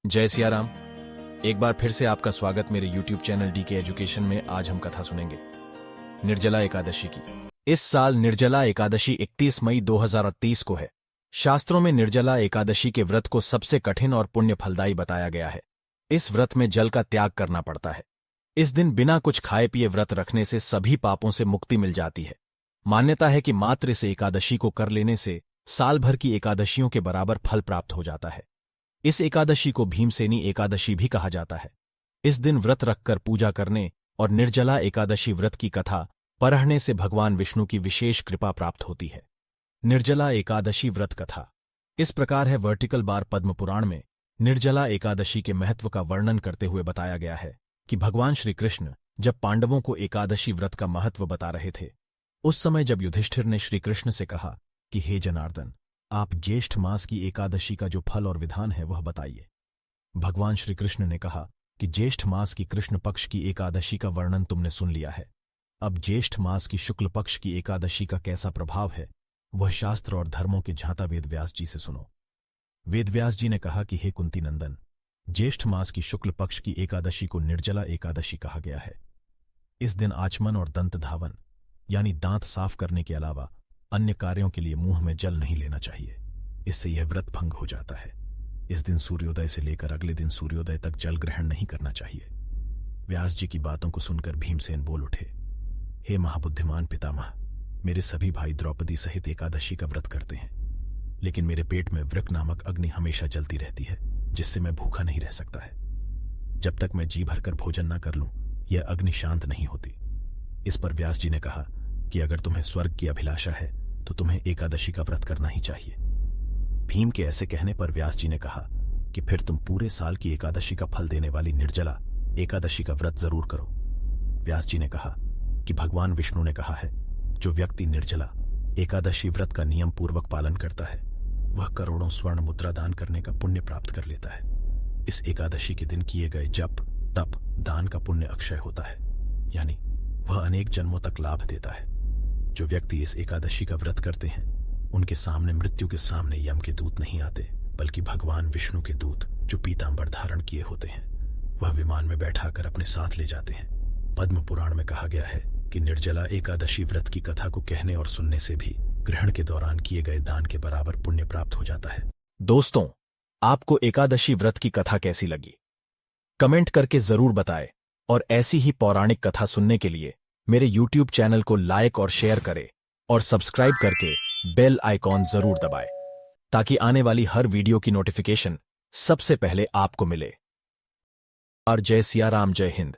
जय सिया राम। एक बार फिर से आपका स्वागत मेरे YouTube चैनल DK एजुकेशन में। आज हम कथा सुनेंगे निर्जला एकादशी की। इस साल निर्जला एकादशी 31 मई 2023 को है। शास्त्रों में निर्जला एकादशी के व्रत को सबसे कठिन और पुण्य फलदायी बताया गया है। इस व्रत में जल का त्याग करना पड़ता है। इस दिन बिना कुछ खाए पिए व्रत रखने से सभी पापों से मुक्ति मिल जाती है। मान्यता है कि मात्र इस एकादशी को कर लेने से साल भर की एकादशियों के बराबर फल प्राप्त हो जाता है। इस एकादशी को भीमसेनी एकादशी भी कहा जाता है। इस दिन व्रत रखकर पूजा करने और निर्जला एकादशी व्रत की कथा पढ़ने से भगवान विष्णु की विशेष कृपा प्राप्त होती है। निर्जला एकादशी व्रत कथा इस प्रकार है। वर्टिकल बार पद्म पुराण में निर्जला एकादशी के महत्व का वर्णन करते हुए बताया गया है कि भगवान श्री कृष्ण जब पांडवों को एकादशी व्रत का महत्व बता रहे थे, उस समय जब युधिष्ठिर ने श्री कृष्ण से कहा कि हे जनार्दन, आप ज्येष्ठ मास की एकादशी का जो फल और विधान है वह बताइए। भगवान श्री कृष्ण ने कहा कि ज्येष्ठ मास की कृष्ण पक्ष की एकादशी का वर्णन तुमने सुन लिया है। अब ज्येष्ठ मास की शुक्ल पक्ष की एकादशी का कैसा प्रभाव है वह शास्त्र और धर्मों के झांता वेदव्यास जी से सुनो। वेदव्यास जी ने कहा कि हे कुंती नंदन, ज्येष्ठ मास की शुक्ल पक्ष की एकादशी को निर्जला एकादशी कहा गया है। इस दिन आचमन और दंत धावन यानी दांत साफ करने के अलावा अन्य कार्यों के लिए मुंह में जल नहीं लेना चाहिए। इससे यह व्रत भंग हो जाता है। इस दिन सूर्योदय से लेकर अगले दिन सूर्योदय तक जल ग्रहण नहीं करना चाहिए। व्यास जी की बातों को सुनकर भीमसेन बोल उठे, हे महाबुद्धिमान पितामह, मेरे सभी भाई द्रौपदी सहित एकादशी का व्रत करते हैं, लेकिन मेरे पेट में वृक नामक अग्नि हमेशा जलती रहती है, जिससे मैं भूखा नहीं रह सकता है। जब तक मैं जी भरकर भोजन न कर लूं, यह अग्नि शांत नहीं होती। इस पर व्यास जी ने कहा कि अगर तुम्हें स्वर्ग की अभिलाषा है तो तुम्हें एकादशी का व्रत करना ही चाहिए। भीम के ऐसे कहने पर व्यास जी ने कहा कि फिर तुम पूरे साल की एकादशी का फल देने वाली निर्जला एकादशी का व्रत जरूर करो। व्यास जी ने कहा कि भगवान विष्णु ने कहा है, जो व्यक्ति निर्जला एकादशी व्रत का नियम पूर्वक पालन करता है वह करोड़ों स्वर्ण मुद्रा दान करने का पुण्य प्राप्त कर लेता है। इस एकादशी के दिन किए गए जप तप दान का पुण्य अक्षय होता है, यानी वह अनेक जन्मों तक लाभ देता है। जो व्यक्ति इस एकादशी का व्रत करते हैं उनके सामने मृत्यु के सामने यम के दूत नहीं आते, बल्कि भगवान विष्णु के दूत जो पीतांबर धारण किए होते हैं वह विमान में बैठाकर अपने साथ ले जाते हैं। पद्म पुराण में कहा गया है कि निर्जला एकादशी व्रत की कथा को कहने और सुनने से भी ग्रहण के दौरान किए गए दान के बराबर पुण्य प्राप्त हो जाता है। दोस्तों, आपको एकादशी व्रत की कथा कैसी लगी? कमेंट करके जरूर बताएं और ऐसी ही पौराणिक कथा सुनने के लिए मेरे YouTube चैनल को लाइक और शेयर करें और सब्सक्राइब करके बेल आइकॉन जरूर दबाएं ताकि आने वाली हर वीडियो की नोटिफिकेशन सबसे पहले आपको मिले। और जय सिया राम, जय हिंद।